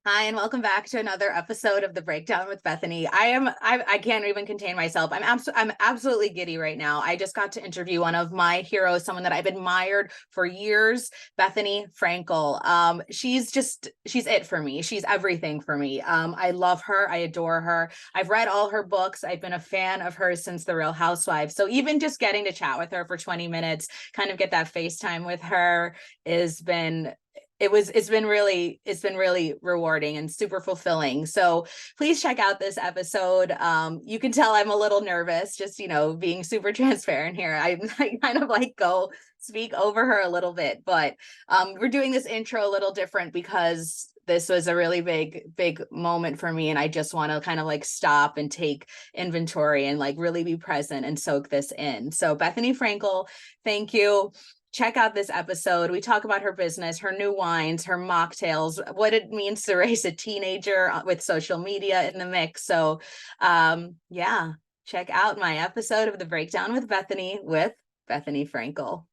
Hi, and welcome back to another episode of the Breakdown with Bethany. I can't even contain myself. I'm absolutely giddy right now. I just got to interview one of my heroes, someone that I've admired for years, Bethany Frankel. She's it for me. She's everything for me. I love her. I adore her. I've read all her books. I've been a fan of hers since The Real Housewives. So even just getting to chat with her for 20 minutes, kind of get that FaceTime with her has been it's been really rewarding and super fulfilling. So please check out this episode. You can tell I'm a little nervous, just being super transparent here. I kind of like go speak over her a little bit, but we're doing this intro a little different because this was a really big moment for me, and I just want to kind of like stop and take inventory and like really be present and soak this in. So Bethany Frankel, thank you. Check out this episode. We talk about her business, her new wines, her mocktails, what it means to raise a teenager with social media in the mix. So, yeah, check out my episode of The Breakdown with Bethany with Bethany Frankel.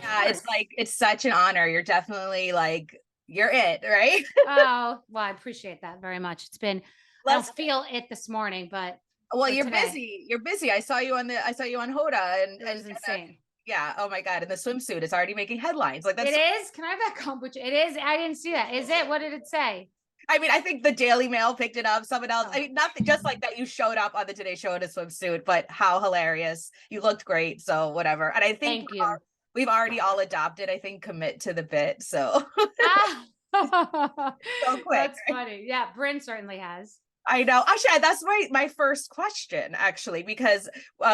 Yeah, it's such an honor. You're definitely like, you're it, right? Oh, well, I appreciate that very much. I don't Let's feel it this morning, but Well, or you're today, busy. You're busy. I saw you on Hoda it was insane. yeah, oh my God. And the swimsuit is already making headlines. Like It that's is. Can I have that kombucha? It is. I didn't see that. Is it? What did it say? I mean, I think the Daily Mail picked it up, someone else. Oh, I mean, nothing just like that you showed up on the Today Show in a swimsuit, but how hilarious. You looked great, so whatever. And I think thank you. we've already all adopted, I think, commit to the bit. So Ah, so quick. that's funny. Yeah, Bryn certainly has. I know. Actually, that's my first question, actually, because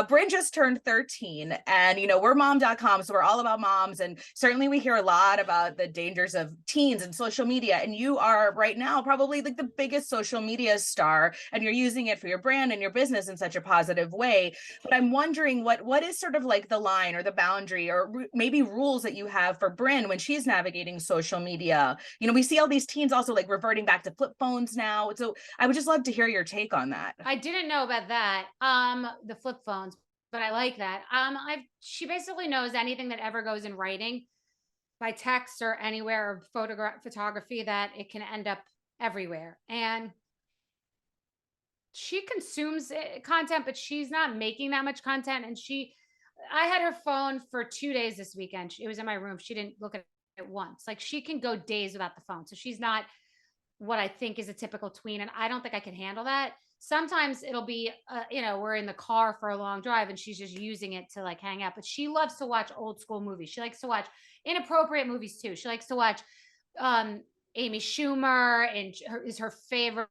Bryn just turned 13, and we're mom.com, so we're all about moms, and certainly we hear a lot about the dangers of teens and social media. And you are right now probably like the biggest social media star, and you're using it for your brand and your business in such a positive way. But I'm wondering what is sort of like the line or the boundary or maybe rules that you have for Bryn when she's navigating social media. We see all these teens also like reverting back to flip phones now. So I would just love to hear your take on that. I didn't know about that. The flip phones, but I like that. She basically knows anything that ever goes in writing by text or anywhere or photography that it can end up everywhere. And she consumes content, but she's not making that much content. I had her phone for 2 days this weekend. It was in my room. She didn't look at it once. Like she can go days without the phone. So she's not what I think is a typical tween. And I don't think I can handle that. Sometimes it'll be, we're in the car for a long drive and she's just using it to like hang out. But she loves to watch old school movies. She likes to watch inappropriate movies too. She likes to watch um, Amy Schumer is her favorite.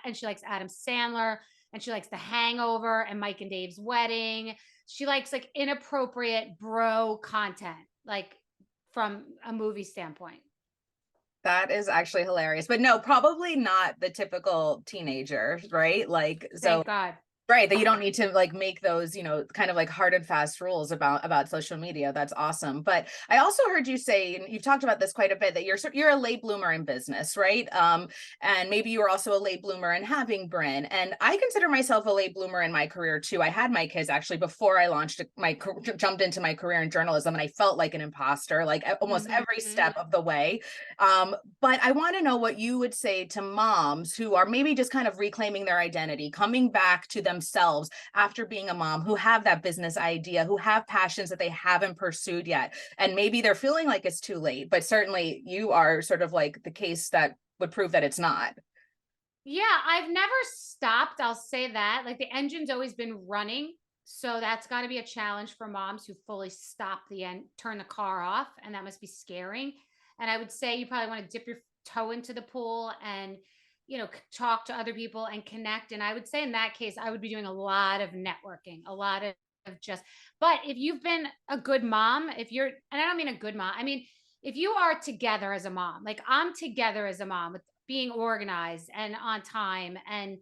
And she likes Adam Sandler and she likes The Hangover and Mike and Dave's Wedding. She likes like inappropriate bro content, like from a movie standpoint. That is actually hilarious. But no, probably not the typical teenager, right? Like, so Thank God. right, that you don't need to like make those, kind of like hard and fast rules about social media. That's awesome. But I also heard you say, and you've talked about this quite a bit, that you're a late bloomer in business, right? And maybe you were also a late bloomer in having Bryn. And I consider myself a late bloomer in my career too. I had my kids actually before I jumped into my career in journalism, and I felt like an imposter, like almost every Mm-hmm. step of the way. But I want to know what you would say to moms who are maybe just kind of reclaiming their identity, coming back to themselves after being a mom, who have that business idea, who have passions that they haven't pursued yet. And maybe they're feeling like it's too late, but certainly you are sort of like the case that would prove that it's not. Yeah, I've never stopped. I'll say that. Like the engine's always been running. So that's got to be a challenge for moms who fully stop the end, turn the car off. And that must be scaring. And I would say you probably want to dip your toe into the pool and, talk to other people and connect. And I would say in that case, I would be doing a lot of networking, a lot of just, but if you've been a good mom, and I don't mean a good mom, I mean, if you are together as a mom, like I'm together as a mom with being organized and on time and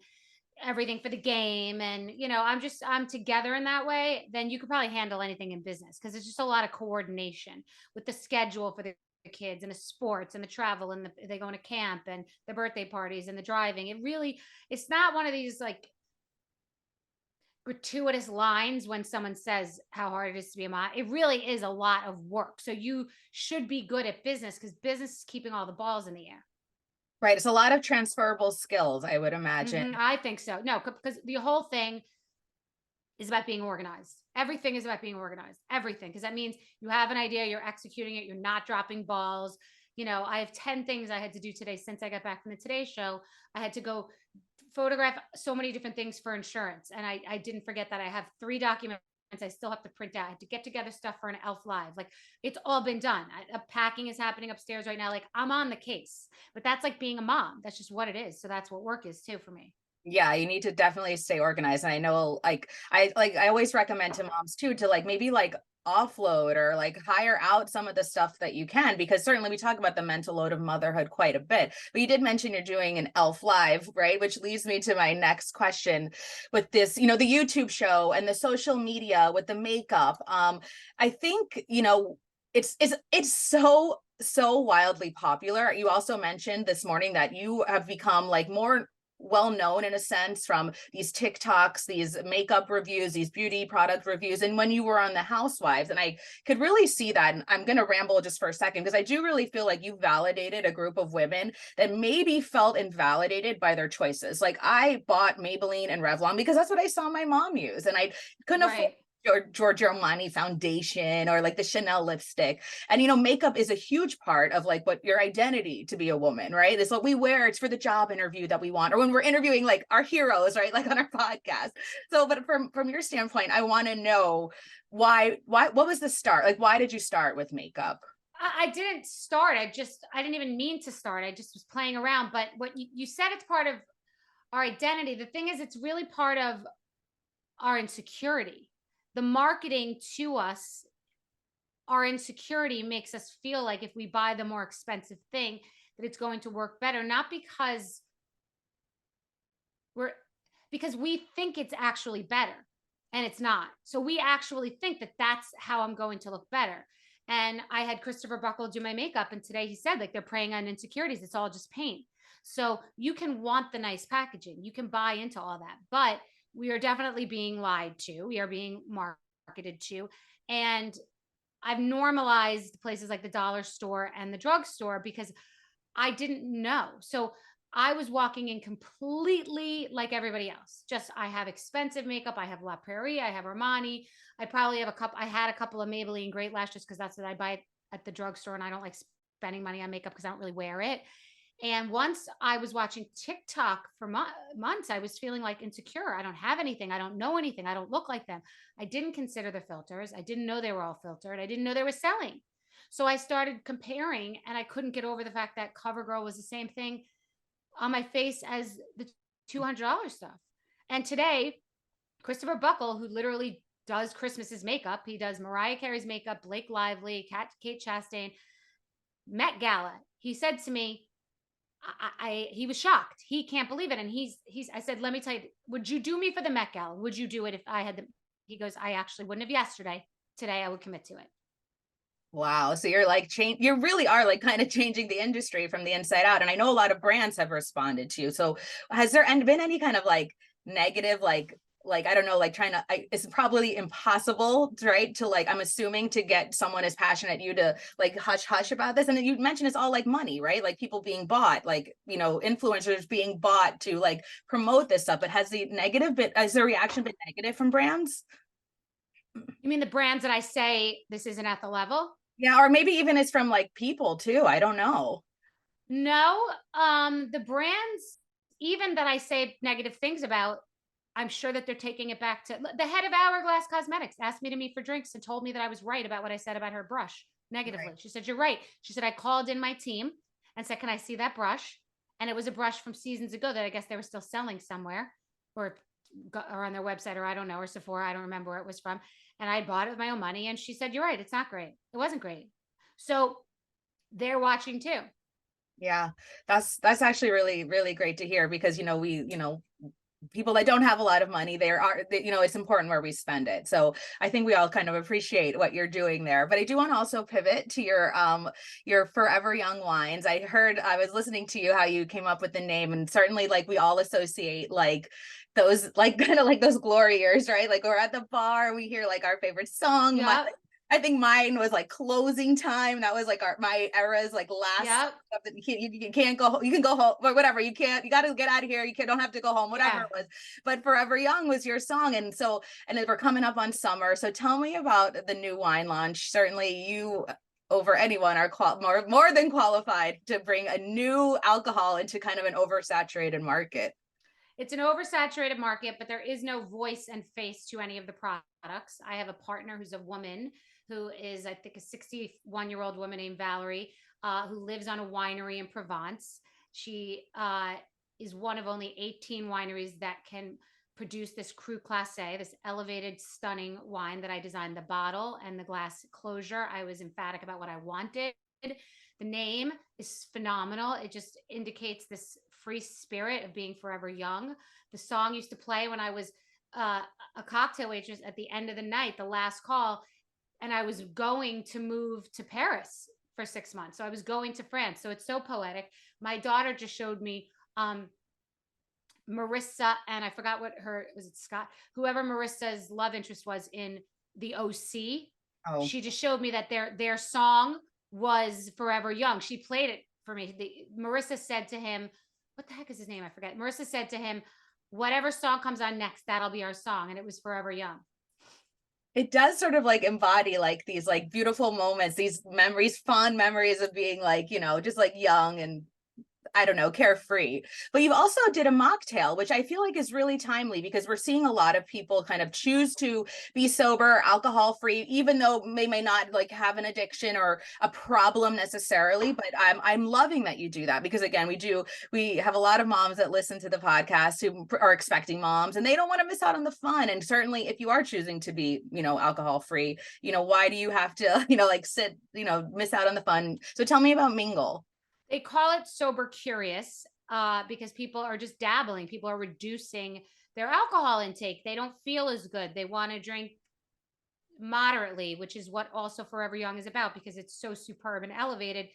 everything for the game and I'm together in that way, then you could probably handle anything in business because it's just a lot of coordination with the schedule for the kids and the sports and the travel and they going to camp and the birthday parties and the driving. It's not one of these like gratuitous lines when someone says how hard it is to be a mom. It really is a lot of work. So you should be good at business because business is keeping all the balls in the air. Right. It's a lot of transferable skills, I would imagine. I think so. No, because the whole thing is about being organized. Everything is about being organized. Everything. Because that means you have an idea, you're executing it, you're not dropping balls. I have 10 things I had to do today since I got back from the Today Show. I had to go photograph so many different things for insurance. And I didn't forget that I have 3 documents I still have to print out. I had to get together stuff for an Elf Live. Like it's all been done. Packing is happening upstairs right now. Like I'm on the case, but that's like being a mom. That's just what it is. So that's what work is too for me. Yeah, you need to definitely stay organized. And I know I always recommend to moms too to like maybe like offload or like hire out some of the stuff that you can, because certainly we talk about the mental load of motherhood quite a bit. But you did mention you're doing an Elf Live, right? Which leads me to my next question with this, the YouTube show and the social media with the makeup. I think, it's so wildly popular. You also mentioned this morning that you have become like more well known in a sense from these TikToks, these makeup reviews, these beauty product reviews, and when you were on the Housewives. And I could really see that. And I'm going to ramble just for a second because I do really feel like you validated a group of women that maybe felt invalidated by their choices. Like I bought Maybelline and Revlon because that's what I saw my mom use, and I couldn't afford Right. Giorgio Armani foundation or like the Chanel lipstick. And makeup is a huge part of like what your identity to be a woman, right? It's what we wear. It's for the job interview that we want, or when we're interviewing like our heroes, right? Like on our podcast. So, but from your standpoint, I want to know what was the start? Like, why did you start with makeup? I didn't start. I didn't even mean to start. I just was playing around. But what you said, it's part of our identity. The thing is, it's really part of our insecurity. The marketing to us, our insecurity makes us feel like if we buy the more expensive thing, that it's going to work better. Not we're because we think it's actually better and it's not. So we actually think that that's how I'm going to look better. And I had Christopher Buckle do my makeup, and today he said like they're preying on insecurities. It's all just paint. So you can want the nice packaging, you can buy into all that, but we are definitely being lied to. We are being marketed to, and I've normalized places like the dollar store and the drugstore because I didn't know. So I was walking in completely like everybody else. Just I have expensive makeup. I have La Prairie. I have Armani. I probably have a couple. I had a couple of Maybelline Great Lashes because that's what I buy at the drugstore, and I don't like spending money on makeup because I don't really wear it. And once I was watching TikTok for months, I was feeling like insecure. I don't have anything. I don't know anything. I don't look like them. I didn't consider the filters. I didn't know they were all filtered. I didn't know they were selling. So I started comparing, and I couldn't get over the fact that CoverGirl was the same thing on my face as the $200 stuff. And today, Christopher Buckle, who literally does Christmas's makeup, he does Mariah Carey's makeup, Blake Lively, Kate Chastain, Met Gala. He said to me, he was shocked. He can't believe it. And I said, let me tell you, would you do me for the Met Gala? Would you do it if I had the, he goes, I actually wouldn't have yesterday. Today I would commit to it. Wow. So you're like you really are like kind of changing the industry from the inside out. And I know a lot of brands have responded to you. So has there been any kind of like negative, like, I don't know, like it's probably impossible, right? To like, I'm assuming to get someone as passionate you to like hush about this. And then you mentioned it's all like money, right? Like people being bought, like, influencers being bought to like promote this stuff. But has the reaction been negative from brands? You mean the brands that I say this isn't at the level? Yeah. Or maybe even it's from like people too. I don't know. No, the brands, even that I say negative things about, I'm sure that they're taking it back to the head of Hourglass Cosmetics asked me to meet for drinks and told me that I was right about what I said about her brush negatively. Right. She said, "You're right." She said, "I called in my team and said, 'Can I see that brush?' And it was a brush from seasons ago that I guess they were still selling somewhere or on their website, or I don't know, or Sephora. I don't remember where it was from. And I bought it with my own money. And she said, 'You're right. It's not great. It wasn't great.'" So they're watching too. Yeah, that's actually really, really great to hear because, people that don't have a lot of money, it's important where we spend it. So I think we all kind of appreciate what you're doing there. But I do want to also pivot to your Forever Young wines. I was listening to you how you came up with the name, and certainly like we all associate like those like kind of like those glory years, right? Like we're at the bar, we hear like our favorite song. Yep. I think mine was like Closing Time. That was like my era's like last. Yep. You can't go. You can go home, but whatever. You can't. You got to get out of here. Don't have to go home. Whatever Yeah. it was. But Forever Young was your song, and then we're coming up on summer. So tell me about the new wine launch. Certainly, you over anyone are more than qualified to bring a new alcohol into kind of an oversaturated market. It's an oversaturated market, but there is no voice and face to any of the products. I have a partner who's a woman who is, I think, a 61-year-old woman named Valerie, who lives on a winery in Provence. She is one of only 18 wineries that can produce this Cru Classé, this elevated, stunning wine that I designed the bottle and the glass closure. I was emphatic about what I wanted. The name is phenomenal. It just indicates this free spirit of being forever young. The song used to play when I was a cocktail waitress at the end of the night, the last call, and I was going to move to Paris for 6 months. So I was going to France. So it's so poetic. My daughter just showed me Marissa, and I forgot was it Scott? Whoever Marissa's love interest was in the OC. Oh, She just showed me that their song was Forever Young. She played it for me. Marissa said to him, what the heck is his name? I forget. Marissa said to him, whatever song comes on next, that'll be our song. And it was Forever Young. it does sort of like embody like these like beautiful moments, these memories, fond memories of being like, just like young and I don't know, carefree. But you also did a mocktail, which I feel like is really timely because we're seeing a lot of people kind of choose to be sober, alcohol free, even though they may not like have an addiction or a problem necessarily. But I'm loving that you do that because again, we have a lot of moms that listen to the podcast who are expecting moms and they don't want to miss out on the fun. And certainly if you are choosing to be, alcohol free, why do you have to, miss out on the fun? So tell me about Mingle. They call it sober curious because people are just dabbling. People are reducing their alcohol intake. They don't feel as good. They want to drink moderately, which is what also Forever Young is about because it's so superb and elevated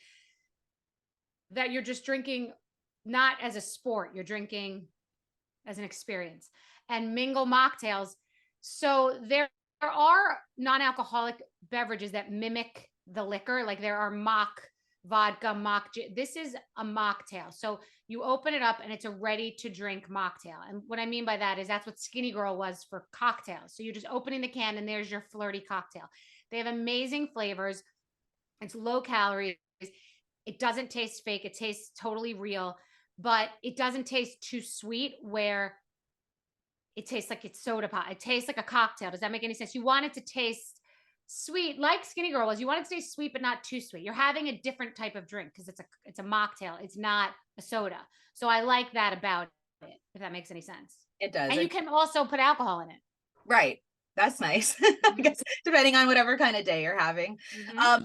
that you're just drinking not as a sport, you're drinking as an experience. And Mingle mocktails. So there are non-alcoholic beverages that mimic the liquor. Like there are mock vodka, this is a mocktail. So you open it up and it's a ready to drink mocktail. And what I mean by that is that's what Skinny Girl was for cocktails. So you're just opening the can and there's your flirty cocktail. They have amazing flavors. It's low calories. It doesn't taste fake. It tastes totally real, but it doesn't taste too sweet where it tastes like it's soda pop. It tastes like a cocktail. Does that make any sense? You want it to taste sweet, like Skinny Girl was. You want it to taste sweet, but not too sweet. You're having a different type of drink because it's a mocktail. It's not a soda. So I like that about it, if that makes any sense. It does. And you can also put alcohol in it. Right. That's nice. I guess depending on whatever kind of day you're having.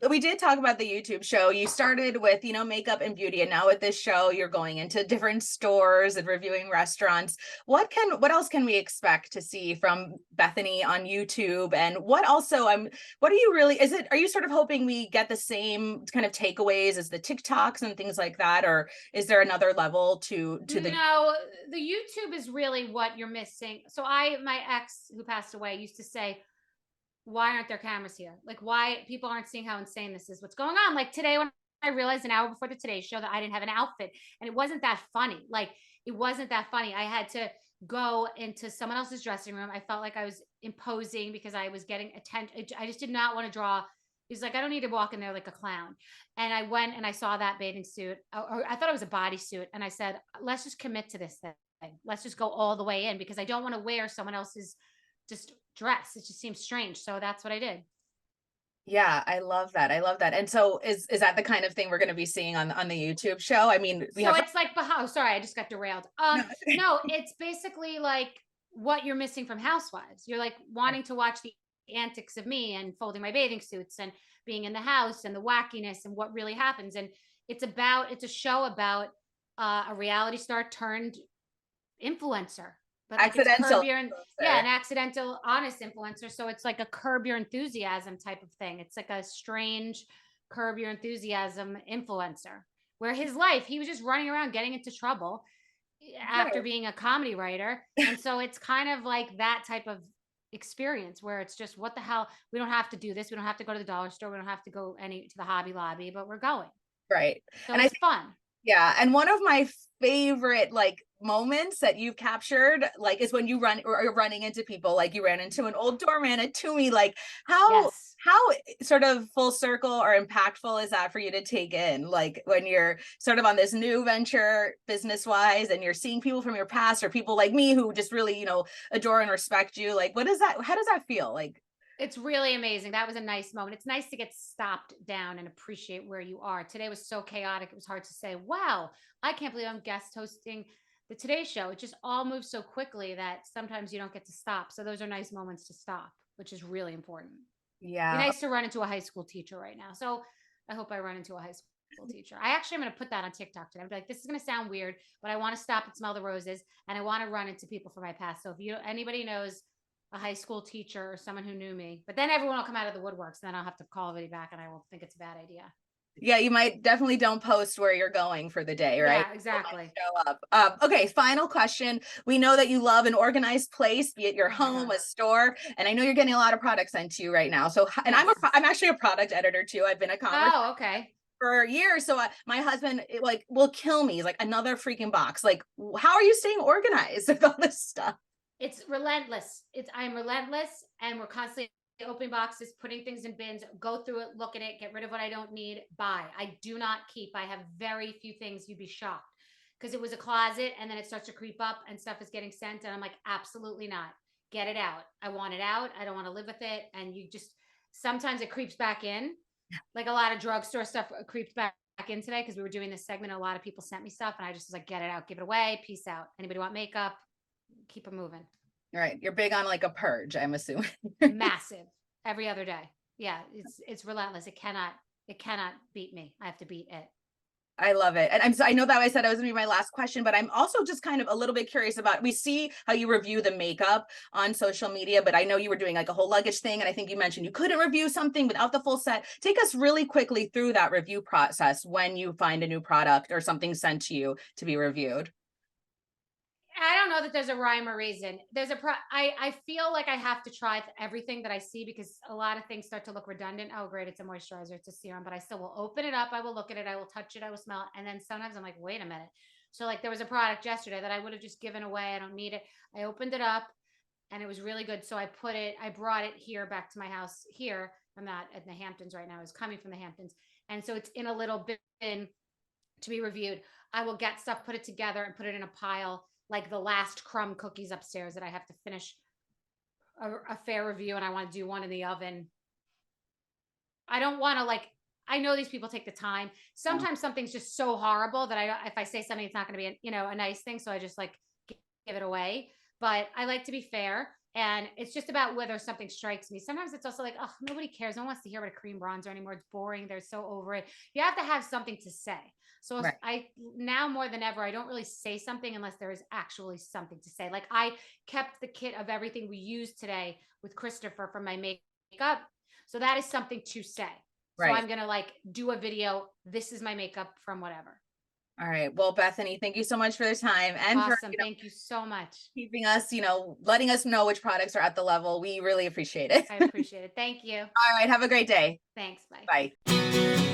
We did talk about the YouTube show. You started with, makeup and beauty, and now with this show, you're going into different stores and reviewing restaurants. What else can we expect to see from Bethenny on YouTube? And what are you really, are you sort of hoping we get the same kind of takeaways as the TikToks and things like that? Or is there another level to the? No, the YouTube is really what you're missing. So my ex who passed away used to say, why aren't there cameras here? Like why people aren't seeing how insane this is, what's going on? Like today when I realized an hour before the Today Show that I didn't have an outfit and it wasn't that funny. Like it wasn't that funny. I had to go into someone else's dressing room. I felt like I was imposing because I was getting attention. I just did not want to draw. He's like, I don't need to walk in there like a clown. And I went and I saw that bathing suit, or I thought it was a bodysuit. And I said, let's just commit to this thing. Let's just go all the way in because I don't want to wear someone else's just dress. It just seems strange. So that's what I did. Yeah, I love that. And so is that the kind of thing we're going to be seeing on the YouTube show? I mean, it's like, oh, sorry, I just got derailed. No, it's basically like what you're missing from Housewives. You're like wanting to watch the antics of me and folding my bathing suits and being in the house and the wackiness and what really happens. And it's a show about a reality star turned influencer. but like it's Accidental yeah, an influencer. accidental honest influencer. So it's like a curb your enthusiasm type of thing. It's like a strange curb your enthusiasm influencer where his life, he was just running around getting into trouble after Right. being a comedy writer. And so it's kind of like that type of experience where it's just what the hell, we don't have to do this. We don't have to go to the dollar store. We don't have to go any to the Hobby Lobby, but we're going. Right. So And I it's fun. Yeah, and one of my favorite like moments that you've captured like is when you run or you're running into people like you ran into an old doorman at Toomey like how Yes. how sort of full circle or impactful is that for you to take in like when you're sort of on this new venture business wise and you're seeing people from your past or people like me who just really adore and respect you like what is that how does that feel like It's really amazing. That was a nice moment. It's nice to get stopped down and appreciate where you are. Today was so chaotic. It was hard to say, wow, I can't believe I'm guest hosting the Today Show. It just all moves so quickly that sometimes you don't get to stop. So those are nice moments to stop, which is really important. Be yeah nice to run into a high school teacher right now. So I hope I run into a high school teacher. I actually am going to put that on TikTok today. I'm like, this is going to sound weird, but I want to stop and smell the roses, and I want to run into people from my past. So if you anybody knows a high school teacher or someone who knew me, but then everyone will come out of the woodworks, and then I'll have to call everybody back, and I will think it's a bad idea. yeah, you might definitely don't post where you're going for the day, right? Yeah, People might exactly. show up. Okay, final question. We know that you love an organized place, be it your Oh my home, god. a store, and I know you're getting a lot of products sent to you right now. So, and Yes. I'm actually a product editor too. I've been a commerce Oh, okay. for years. So my husband like will kill me. He's like another freaking box. Like, how are you staying organized with all this stuff? It's relentless. I'm relentless, and we're constantly opening boxes, putting things in bins, go through it, look at it, get rid of what I don't need, buy. I do not keep. I have very few things. You'd be shocked because it was a closet, and then it starts to creep up, and stuff is getting sent, and I'm like, absolutely not. Get it out. I want it out. I don't want to live with it, and you just sometimes it creeps back in. Like a lot of drugstore stuff creeped back in today because we were doing this segment. And a lot of people sent me stuff, and I just was like, get it out, give it away, peace out. Anybody want makeup? Keep it moving. All right, you're big on like a purge, I'm assuming. Massive every other day. Yeah, it's relentless. It cannot beat me. I have to beat it. I love it. And I know that I said that was gonna be my last question, but I'm also just kind of a little bit curious about we see how you review the makeup on social media, but I know you were doing like a whole luggage thing. And I think you mentioned you couldn't review something without the full set. Take us really quickly through that review process when you find a new product or something sent to you to be reviewed. I don't know that there's a rhyme or reason. I feel like I have to try everything that I see because a lot of things start to look redundant. Oh, great, it's a moisturizer, it's a serum, but I still will open it up. I will look at it. I will touch it. I will smell it. And then sometimes I'm like, wait a minute. So like there was a product yesterday that I would have just given away. I don't need it. I opened it up and it was really good. So I brought it here back to my house here. I'm not at the Hamptons right now. It's coming from the Hamptons. And so it's in a little bin to be reviewed. I will get stuff, put it together, and put it in a pile like the last crumb cookies upstairs that I have to finish a fair review, and I want to do one in the oven. I don't want to like. I know these people take the time. Yeah. Sometimes something's just so horrible that if I say something, it's not going to be a nice thing. So I just like give it away. But I like to be fair. And it's just about whether something strikes me. Sometimes it's also like, oh, nobody cares. No one wants to hear about a cream bronzer anymore. It's boring. They're so over it. You have to have something to say. So Right. I now more than ever, I don't really say something unless there is actually something to say. Like I kept the kit of everything we used today with Christopher for my makeup. So that is something to say. So Right. I'm going to like do a video. This is my makeup from whatever. All right. Well, Bethany, thank you so much for the time and for, Awesome. Thank you so much. keeping us, letting us know which products are at the level. We really appreciate it. I appreciate it. Thank you. All right. Have a great day. Thanks. Bye. Bye.